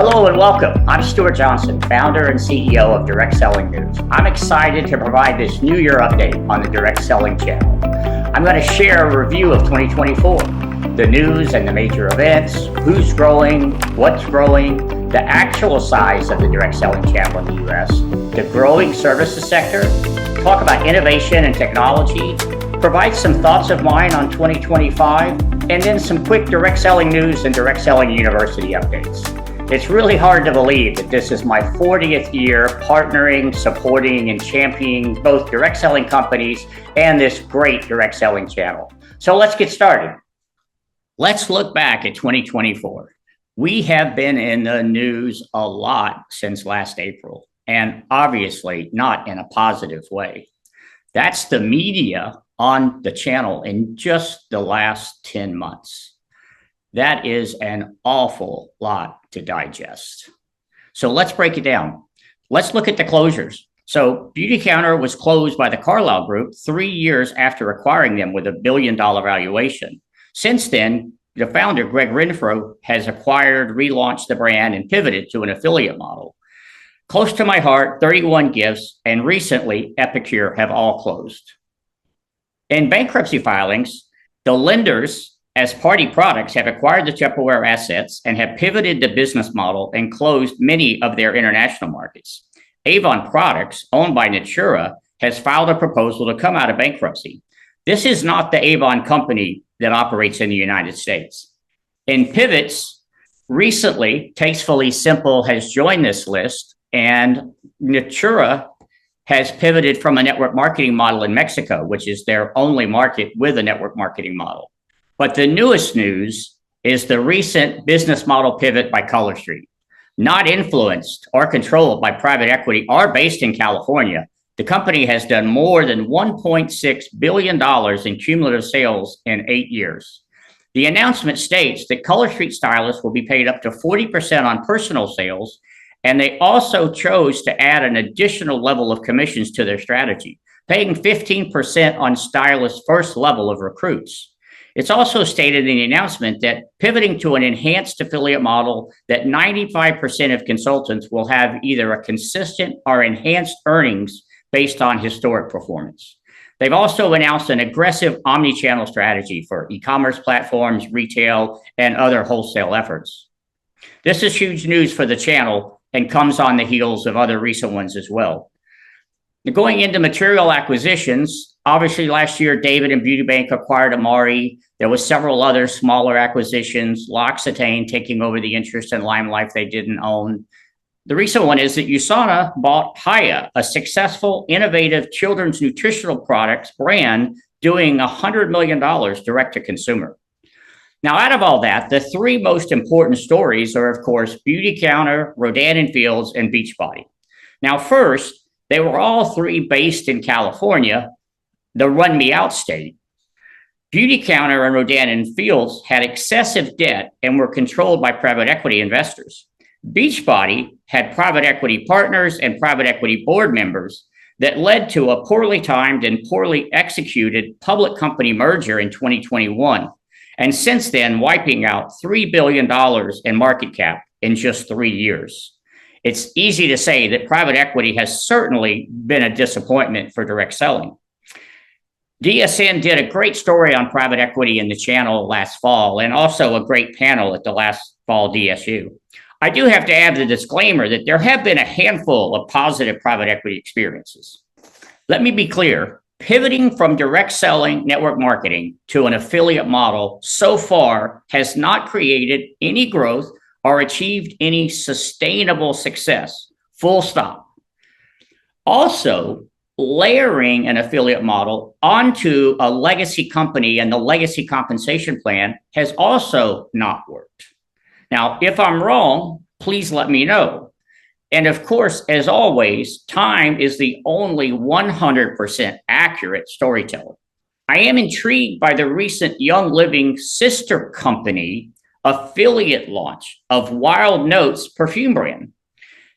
Hello and welcome. I'm Stuart Johnson, founder and CEO of Direct Selling News. I'm excited to provide this New Year update on the Direct Selling channel. I'm going to share a review of 2024, the news and the major events, who's growing, what's growing, the actual size of the direct selling channel in the US, the growing services sector, talk about innovation and technology, provide some thoughts of mine on 2025, and then some quick direct selling news and direct selling university updates. It's really hard to believe that this is my 40th year partnering, supporting, and championing both direct selling companies and this great direct selling channel. So let's get started. Let's look back at 2024. We have been in the news a lot since last April, and obviously not in a positive way. That's the media on the channel in just the last 10 months. That is an awful lot to digest. So let's break it down. Let's look at the closures. So Beautycounter was closed by the Carlyle Group 3 years after acquiring them with $1 billion valuation. Since then, the founder, Greg Renfro, has acquired, relaunched the brand, and pivoted to an affiliate model. Close to my heart, 31 Gifts, and recently Epicure have all closed. In bankruptcy filings, the lenders as party products have acquired the Tupperware assets and have pivoted the business model and closed many of their international markets. Avon Products, owned by Natura, has filed a proposal to come out of bankruptcy. This is not the Avon company that operates in the United States. In pivots, recently, Tastefully Simple has joined this list, and Natura has pivoted from a network marketing model in Mexico, which is their only market with a network marketing model. But the newest news is the recent business model pivot by Color Street. Not influenced or controlled by private equity or based in California, the company has done more than $1.6 billion in cumulative sales in 8 years. The announcement states that Color Street stylists will be paid up to 40% on personal sales, and they also chose to add an additional level of commissions to their strategy, paying 15% on stylists' first level of recruits. It's also stated in the announcement that pivoting to an enhanced affiliate model, that 95% of consultants will have either a consistent or enhanced earnings based on historic performance. They've also announced an aggressive omni-channel strategy for e-commerce platforms, retail, and other wholesale efforts. This is huge news for the channel and comes on the heels of other recent ones as well. Going into material acquisitions, obviously last year, David and Beauty Bank acquired Amari. There was several other smaller acquisitions, L'Occitane taking over the interest in Limelight they didn't own. The recent one is that USANA bought Haya, a successful, innovative children's nutritional products brand doing $100 million direct to consumer. Now, out of all that, the three most important stories are, of course, Beautycounter, Rodan & Fields, and Beachbody. Now, first, they were all three based in California, the Run Me Out state. Beautycounter and Rodan & Fields had excessive debt and were controlled by private equity investors. Beachbody had private equity partners and private equity board members that led to a poorly timed and poorly executed public company merger in 2021. And since then, wiping out $3 billion in market cap in just 3 years. It's easy to say that private equity has certainly been a disappointment for direct selling. DSN did a great story on private equity in the channel last fall, and also a great panel at the last fall DSU. I do have to add the disclaimer that there have been a handful of positive private equity experiences. Let me be clear, pivoting from direct selling network marketing to an affiliate model so far has not created any growth or achieved any sustainable success, full stop. Also, layering an affiliate model onto a legacy company and the legacy compensation plan has also not worked. Now, if I'm wrong, please let me know. And of course, as always, time is the only 100% accurate storyteller. I am intrigued by the recent Young Living sister company affiliate launch of Wild Notes perfume brand.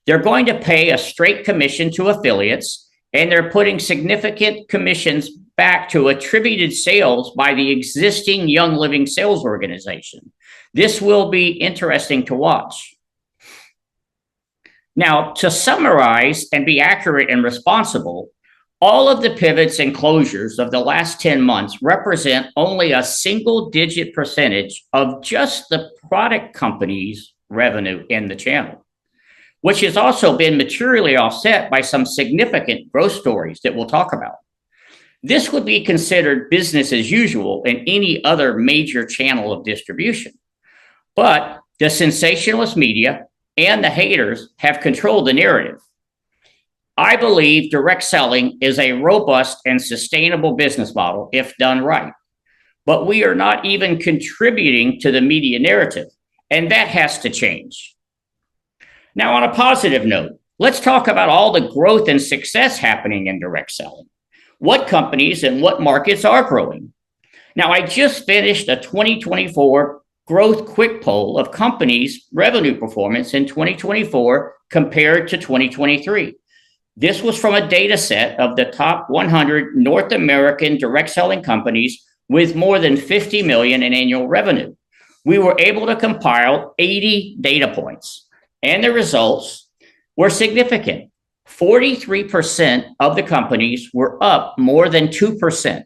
They're going to pay a straight commission to affiliates, and they're putting significant commissions back to attributed sales by the existing Young Living sales organization. This will be interesting to watch. Now, to summarize and be accurate and responsible, all of the pivots and closures of the last 10 months represent only a single digit percentage of just the product company's revenue in the channel, which has also been materially offset by some significant growth stories that we'll talk about. This would be considered business as usual in any other major channel of distribution. But the sensationalist media and the haters have controlled the narrative. I believe direct selling is a robust and sustainable business model if done right. But we are not even contributing to the media narrative, and that has to change. Now, on a positive note, let's talk about all the growth and success happening in direct selling. What companies and what markets are growing? Now, I just finished a 2024 growth quick poll of companies' revenue performance in 2024 compared to 2023. This was from a data set of the top 100 North American direct selling companies with more than 50 million in annual revenue. We were able to compile 80 data points, and the results were significant. 43% of the companies were up more than 2%.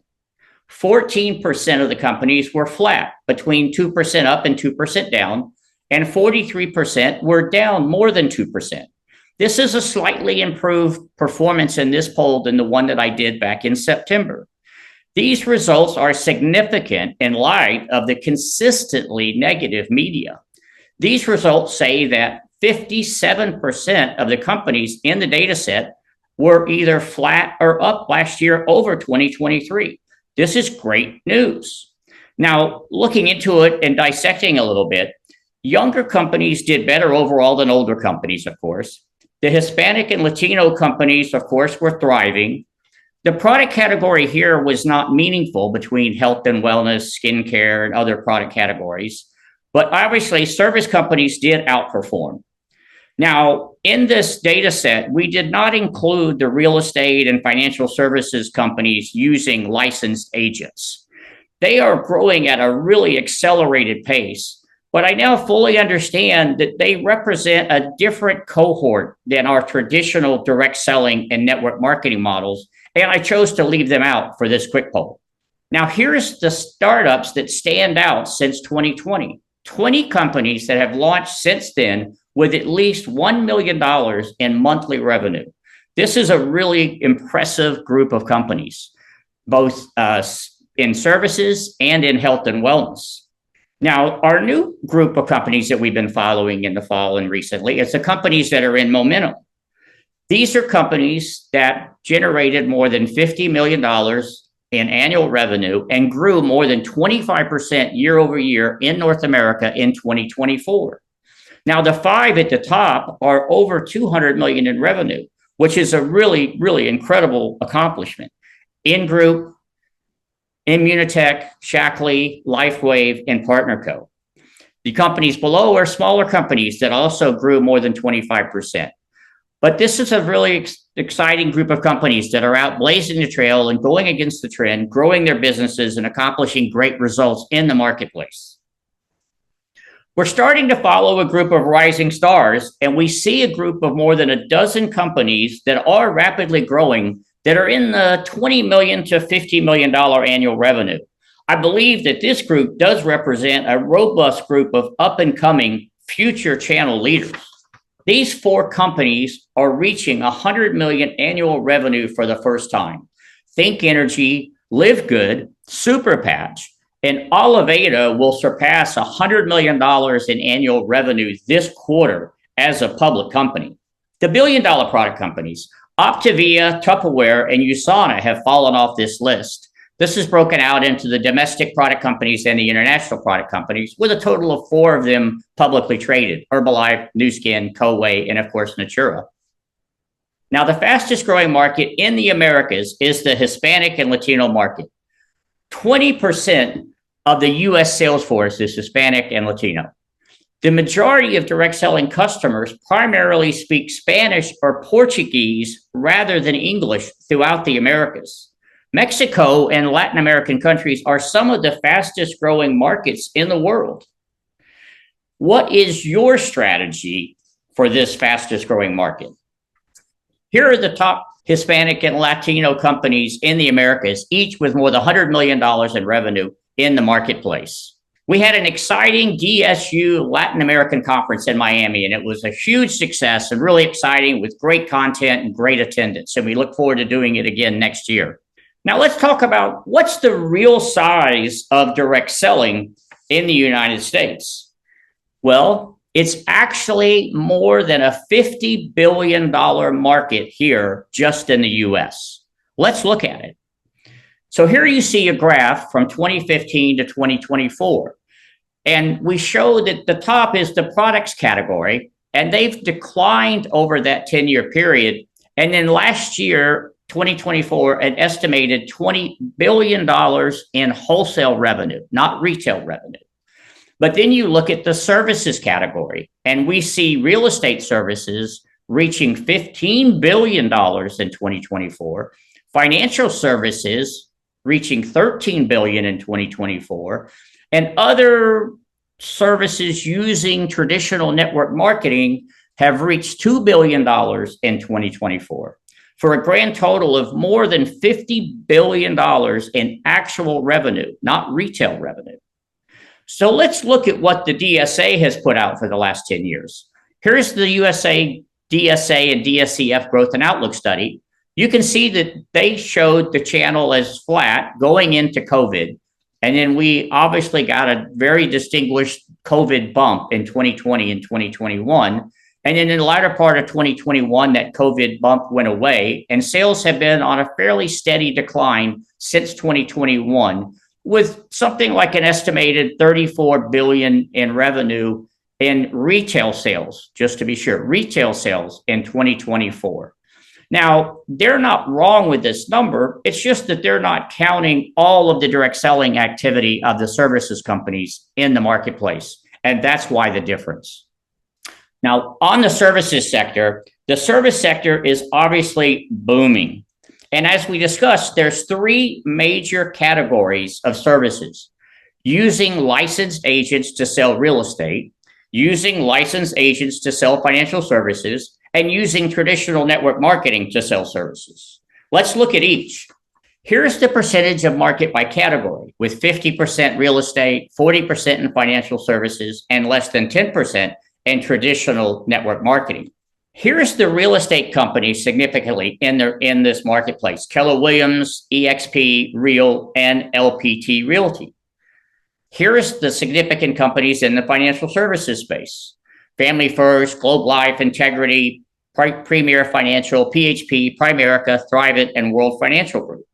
14% of the companies were flat, between 2% up and 2% down, and 43% were down more than 2%. This is a slightly improved performance in this poll than the one that I did back in September. These results are significant in light of the consistently negative media. These results say that 57% of the companies in the data set were either flat or up last year over 2023. This is great news. Now, looking into it and dissecting a little bit, younger companies did better overall than older companies, of course. The Hispanic and Latino companies, of course, were thriving. The product category here was not meaningful between health and wellness, skincare, and other product categories. But obviously, service companies did outperform. Now, in this data set, we did not include the real estate and financial services companies using licensed agents. They are growing at a really accelerated pace, but I now fully understand that they represent a different cohort than our traditional direct selling and network marketing models, and I chose to leave them out for this quick poll. Now, here's the startups that stand out since 2020. 20 companies that have launched since then with at least $1 million in monthly revenue. This is a really impressive group of companies, both in services and in health and wellness. Now, our new group of companies that we've been following in the fall and recently, it's the companies that are in momentum. These are companies that generated more than $50 million in annual revenue and grew more than 25% year over year in North America in 2024. Now, the five at the top are over 200 million in revenue, which is a really, really incredible accomplishment. InGroup, Immunotech, Shackley, LifeWave, and PartnerCo. The companies below are smaller companies that also grew more than 25%. But this is a really exciting group of companies that are out blazing the trail and going against the trend, growing their businesses and accomplishing great results in the marketplace. We're starting to follow a group of rising stars, and we see a group of more than a dozen companies that are rapidly growing that are in the $20 million to $50 million annual revenue. I believe that this group does represent a robust group of up-and-coming future channel leaders. These four companies are reaching 100 million annual revenue for the first time. Think Energy, Live Good, Superpatch, and Oliveda will surpass $100 million in annual revenue this quarter as a public company. The billion-dollar product companies, Optavia, Tupperware, and USANA have fallen off this list. This is broken out into the domestic product companies and the international product companies, with a total of four of them publicly traded: Herbalife, Nu Skin, Coway, and of course, Natura. Now, the fastest growing market in the Americas is the Hispanic and Latino market. 20% of the US sales force is Hispanic and Latino. The majority of direct selling customers primarily speak Spanish or Portuguese rather than English throughout the Americas. Mexico and Latin American countries are some of the fastest growing markets in the world. What is your strategy for this fastest growing market. Here are the top Hispanic and Latino companies in the Americas, each with more than $100 million in revenue in the marketplace. We had an exciting DSU Latin American conference in Miami, and it was a huge success and really exciting with great content and great attendance. And we look forward to doing it again next year. Now, let's talk about what's the real size of direct selling in the United States. Well, it's actually more than a $50 billion market here just in the US. Let's look at it. So here you see a graph from 2015 to 2024. And we show that the top is the products category, and they've declined over that 10-year period. And then last year, 2024, an estimated $20 billion in wholesale revenue, not retail revenue. But then you look at the services category, and we see real estate services reaching $15 billion in 2024, financial services reaching $13 billion in 2024, and other services using traditional network marketing have reached $2 billion in 2024, for a grand total of more than $50 billion in actual revenue, not retail revenue. So let's look at what the DSA has put out for the last 10 years. Here's the USA DSA and DSCF growth and outlook study. You can see that they showed the channel as flat going into COVID. And then we obviously got a very distinguished COVID bump in 2020 and 2021. And then in the latter part of 2021, that COVID bump went away, and sales have been on a fairly steady decline since 2021, with something like an estimated $34 billion in revenue in retail sales, just to be sure, retail sales in 2024. Now, they're not wrong with this number. It's just that they're not counting all of the direct selling activity of the services companies in the marketplace. And that's why the difference. Now, on the services sector, the service sector is obviously booming. And as we discussed, there's three major categories of services: using licensed agents to sell real estate, using licensed agents to sell financial services, and using traditional network marketing to sell services. Let's look at each. Here's the percentage of market by category, with 50% real estate, 40% in financial services, and less than 10% in traditional network marketing. Here's the real estate companies significantly in this marketplace: Keller Williams, EXP, Real, and LPT Realty. Here's the significant companies in the financial services space: Family First, Globe Life, Integrity, Premier Financial, PHP, Primerica, Thrivent, and World Financial Group.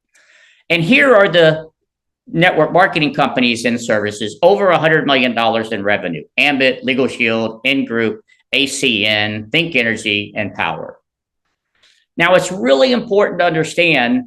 And here are the network marketing companies in services over $100 million in revenue: Ambit, Legal Shield, In Group, ACN, Think Energy, and Power. Now, it's really important to understand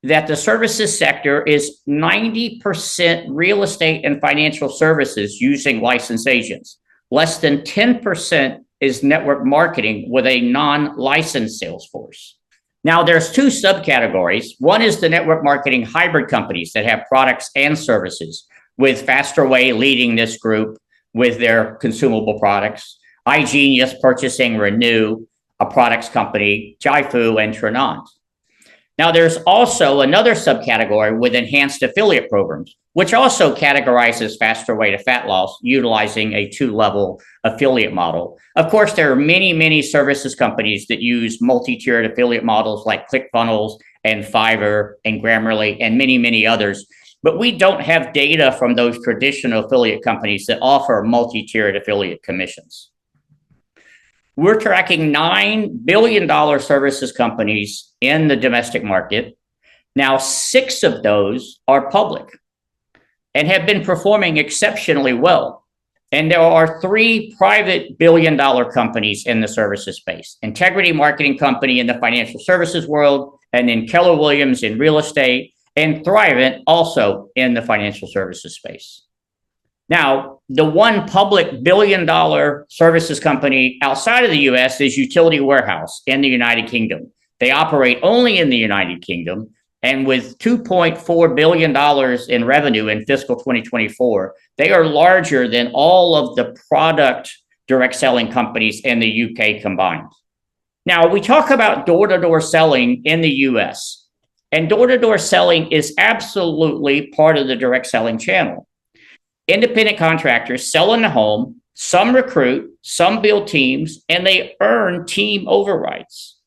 that the services sector is 90% real estate and financial services using licensed agents. Less than 10% is network marketing with a non-licensed sales force. Now, there's two subcategories. One is the network marketing hybrid companies that have products and services, with FasterWay leading this group with their consumable products, iGenius purchasing Renew, a products company, Jifu, and Trinant. Now, there's also another subcategory with enhanced affiliate programs, which also categorizes FasterWay to fat loss, utilizing a two-level affiliate model. Of course, there are many, many services companies that use multi-tiered affiliate models like ClickFunnels and Fiverr and Grammarly and many, many others. But we don't have data from those traditional affiliate companies that offer multi-tiered affiliate commissions. We're tracking $9 billion services companies in the domestic market. Now, 6 of those are public and have been performing exceptionally well. And there are 3 private billion-dollar companies in the services space: Integrity Marketing Company in the financial services world, and then Keller Williams in real estate, and Thrivent also in the financial services space. Now, the one public billion-dollar services company outside of the US is Utility Warehouse in the United Kingdom. They operate only in the United Kingdom, and with $2.4 billion in revenue in fiscal 2024, they are larger than all of the product direct selling companies in the UK combined. Now, we talk about door-to-door selling in the US, and door-to-door selling is absolutely part of the direct selling channel. Independent contractors sell in the home, some recruit, some build teams, and they earn team overrides.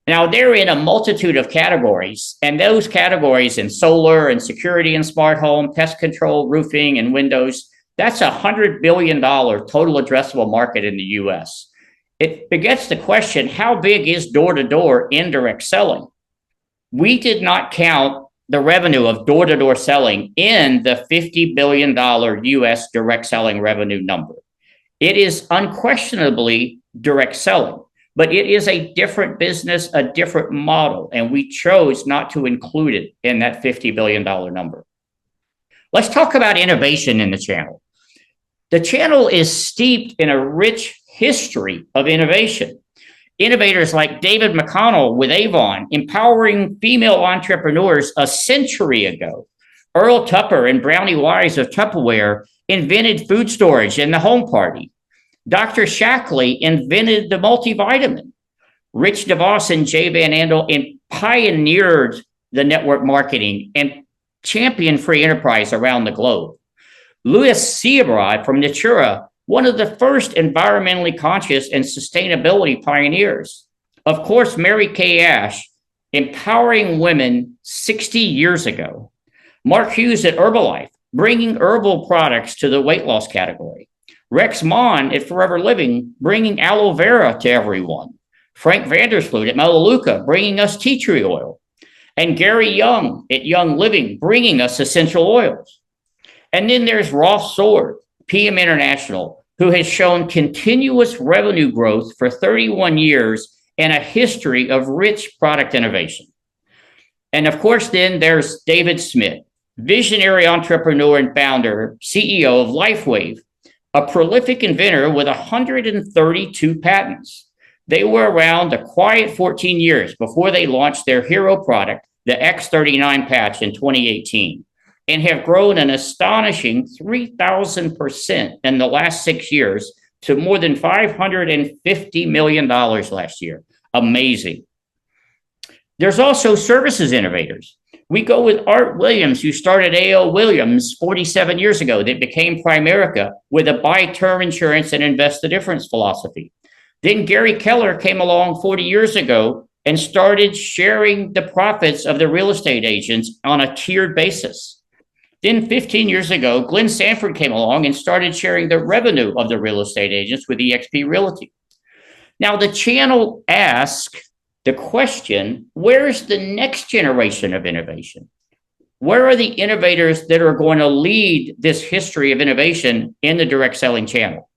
Now, they're in a multitude of categories, and those categories in solar and security and smart home, pest control, roofing, and windows, that's a $100 billion total addressable market in the US. It begets the question, how big is door-to-door indirect selling? We did not count the revenue of door-to-door selling in the $50 billion US direct selling revenue number. It is unquestionably direct selling, but it is a different business, a different model, and we chose not to include it in that $50 billion number. Let's talk about innovation in the channel. The channel is steeped in a rich history of innovation. Innovators like David McConnell with Avon, empowering female entrepreneurs a century ago. Earl Tupper and Brownie Wise of Tupperware invented food storage and the home party. Dr. Shackley invented the multivitamin. Rich DeVos and Jay Van Andel pioneered the network marketing and championed free enterprise around the globe. Louis Seabrod from Natura, one of the first environmentally conscious and sustainability pioneers. Of course, Mary Kay Ash, empowering women 60 years ago. Mark Hughes at Herbalife, bringing herbal products to the weight loss category. Rex Mon at Forever Living, bringing aloe vera to everyone. Frank Vandersloot at Melaleuca, bringing us tea tree oil. And Gary Young at Young Living, bringing us essential oils. And then there's Ross Sword, PM International, who has shown continuous revenue growth for 31 years and a history of rich product innovation. And of course, then there's David Smith, visionary entrepreneur and founder, CEO of LifeWave, a prolific inventor with 132 patents. They were around a quiet 14 years before they launched their hero product, the X39 patch, in 2018. And have grown an astonishing 3,000% in the last 6 years to more than $550 million last year. Amazing. There's also services innovators. We go with Art Williams, who started A.O. Williams 47 years ago, that became Primerica with a buy term insurance and invest the difference philosophy. Then Gary Keller came along 40 years ago and started sharing the profits of the real estate agents on a tiered basis. Then 15 years ago, Glenn Sanford came along and started sharing the revenue of the real estate agents with eXp Realty. Now, the channel asks the question, where is the next generation of innovation? Where are the innovators that are going to lead this history of innovation in the direct selling channel?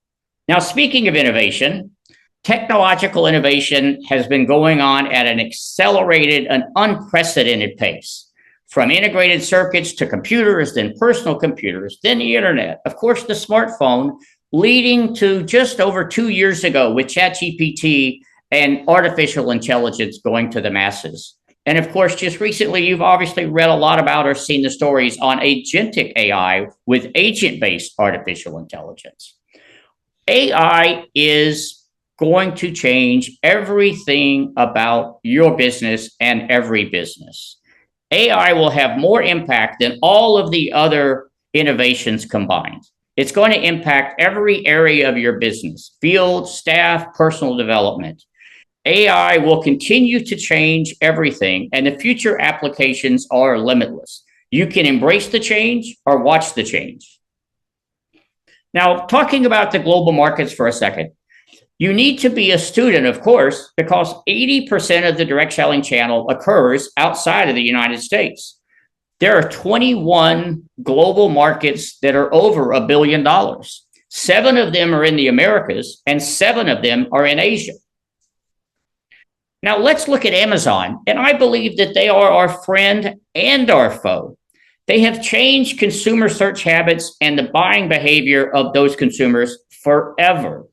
Now, speaking of innovation, technological innovation has been going on at an accelerated and unprecedented pace. From integrated circuits to computers, then personal computers, then the internet, of course, the smartphone, leading to just over 2 years ago with ChatGPT and artificial intelligence going to the masses. And of course, just recently, you've obviously read a lot about or seen the stories on agentic AI with agent-based artificial intelligence. AI is going to change everything about your business and every business. AI will have more impact than all of the other innovations combined. It's going to impact every area of your business, field, staff, personal development. AI will continue to change everything, and the future applications are limitless. You can embrace the change or watch the change. Now, talking about the global markets for a second, you need to be a student, of course, because 80% of the direct selling channel occurs outside of the United States. There are 21 global markets that are over $1 billion. 7 of them are in the Americas, and 7 of them are in Asia. Now, let's look at Amazon, and I believe that they are our friend and our foe. They have changed consumer search habits and the buying behavior of those consumers forever.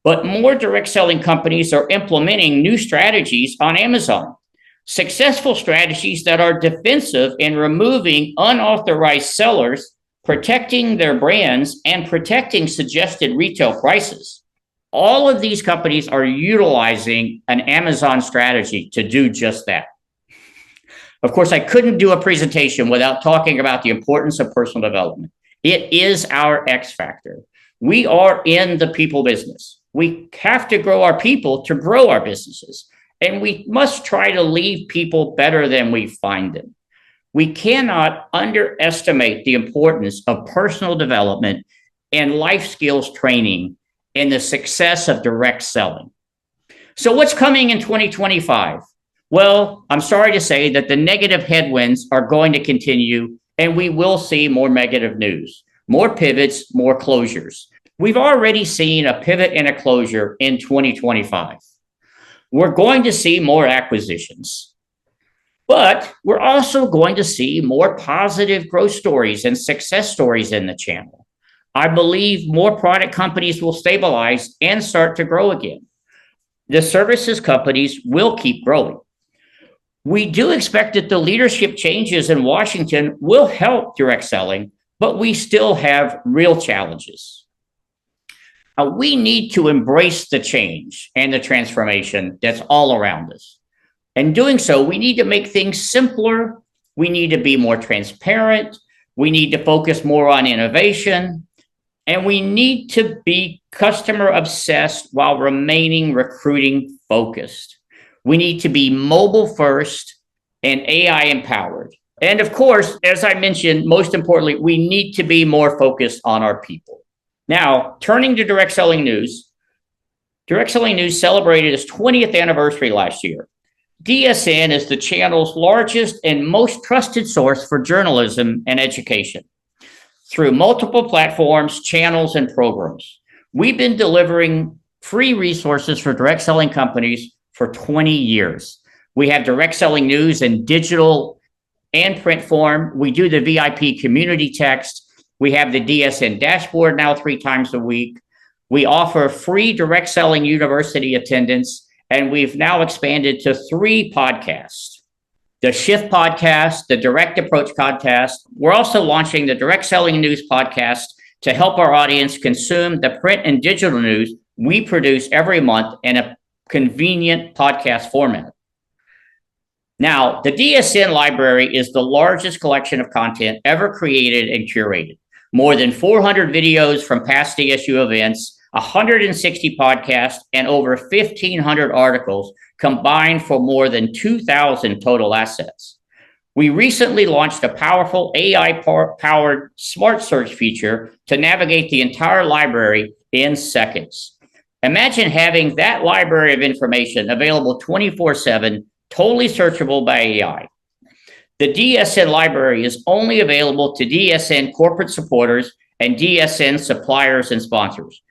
But more direct selling companies are implementing new strategies on Amazon. Successful strategies that are defensive in removing unauthorized sellers protecting their brands, and protecting suggested retail prices. All of these companies are utilizing an Amazon strategy to do just that. Of course, I couldn't do a presentation without talking about the importance of personal development. It is our X factor. We are in the people business. We have to grow our people to grow our businesses. And we must try to leave people better than we find them. We cannot underestimate the importance of personal development and life skills training in the success of direct selling. So what's coming in 2025? Well, I'm sorry to say that the negative headwinds are going to continue, and we will see more negative news, more pivots, more closures. We've already seen a pivot and a closure in 2025. We're going to see more acquisitions, but we're also going to see more positive growth stories and success stories in the channel. I believe more product companies will stabilize and start to grow again. The services companies will keep growing. We do expect that the leadership changes in Washington will help direct selling, but we still have real challenges. We need to embrace the change and the transformation that's all around us. And doing so, we need to make things simpler. We need to be more transparent. We need to focus more on innovation. And we need to be customer obsessed while remaining recruiting focused. We need to be mobile first and AI empowered. And of course, as I mentioned, most importantly, we need to be more focused on our people. Now, turning to Direct Selling News. Direct Selling News celebrated its 20th anniversary last year. DSN is the channel's largest and most trusted source for journalism and education. Through multiple platforms, channels, and programs, we've been delivering free resources for direct selling companies for 20 years. We have Direct Selling News in digital and print form. We do the VIP community text. We have the DSN dashboard now 3 times a week. We offer free Direct Selling University attendance, and we've now expanded to 3 podcasts. The Shift podcast, the Direct Approach podcast. We're also launching the Direct Selling News podcast to help our audience consume the print and digital news we produce every month in a convenient podcast format. Now, the DSN library is the largest collection of content ever created and curated. More than 400 videos from past DSU events, 160 podcasts, and over 1,500 articles combined for more than 2,000 total assets. We recently launched a powerful AI-powered smart search feature to navigate the entire library in seconds. Imagine having that library of information available 24/7, totally searchable by AI. The DSN library is only available to DSN corporate supporters and DSN suppliers and sponsors.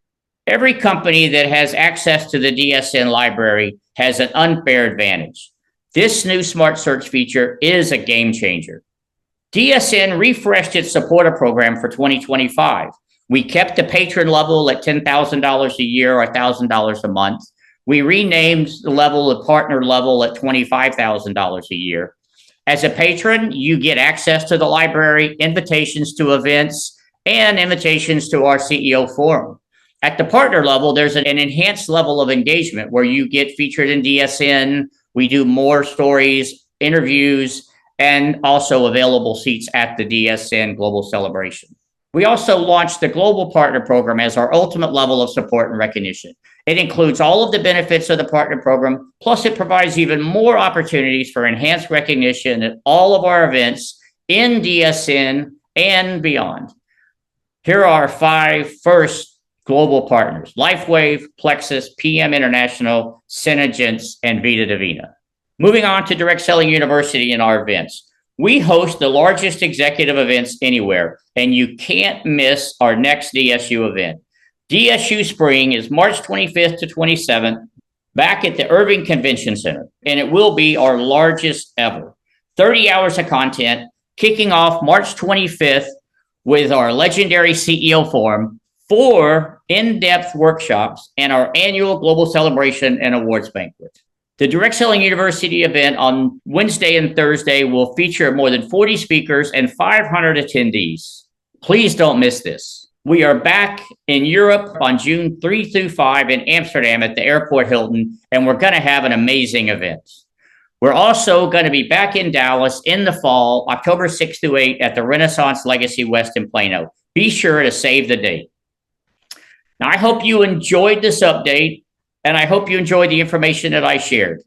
Every company that has access to the DSN library has an unfair advantage. This new smart search feature is a game changer. DSN refreshed its supporter program for 2025. We kept the patron level at $10,000 a year or $1,000 a month. We renamed the level of partner level at $25,000 a year. As a patron, you get access to the library, invitations to events, and invitations to our CEO forum. At the partner level, there's an enhanced level of engagement where you get featured in DSN. We do more stories, interviews, and also available seats at the DSN Global Celebration. We also launched the Global Partner Program as our ultimate level of support and recognition. It includes all of the benefits of the partner program, plus it provides even more opportunities for enhanced recognition at all of our events in DSN and beyond. Here are our 5 first global partners: LifeWave, Plexus, PM International, Synergence, and Vita Divina. Moving on to Direct Selling University and our events. We host the largest executive events anywhere, and you can't miss our next DSU event. DSU Spring is March 25th to 27th, back at the Irving Convention Center, and it will be our largest ever. 30 hours of content, kicking off March 25th with our legendary CEO Forum, 4 in-depth workshops, and our annual Global Celebration and Awards Banquet. The Direct Selling University event on Wednesday and Thursday will feature more than 40 speakers and 500 attendees. Please don't miss this. We are back in Europe on June 3 through 5 in Amsterdam at the Airport Hilton, and we're going to have an amazing event. We're also going to be back in Dallas in the fall, October 6 through 8 at the Renaissance Legacy West in Plano. Be sure to save the date. Now, I hope you enjoyed this update, and I hope you enjoyed the information that I shared.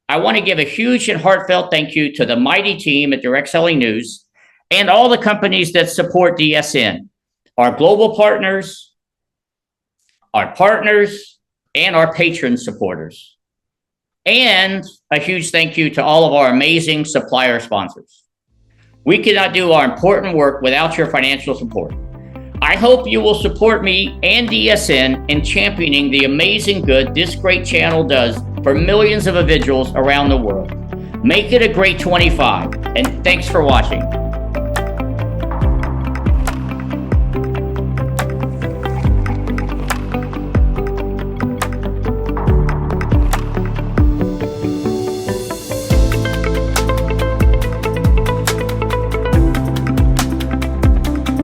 I want to give a huge and heartfelt thank you to the mighty team at Direct Selling News and all the companies that support DSN, our global partners, and our patron supporters. And a huge thank you to all of our amazing supplier sponsors. We cannot do our important work without your financial support. I hope you will support me and DSN in championing the amazing good this great channel does for millions of individuals around the world. Make it a great 25, and thanks for watching.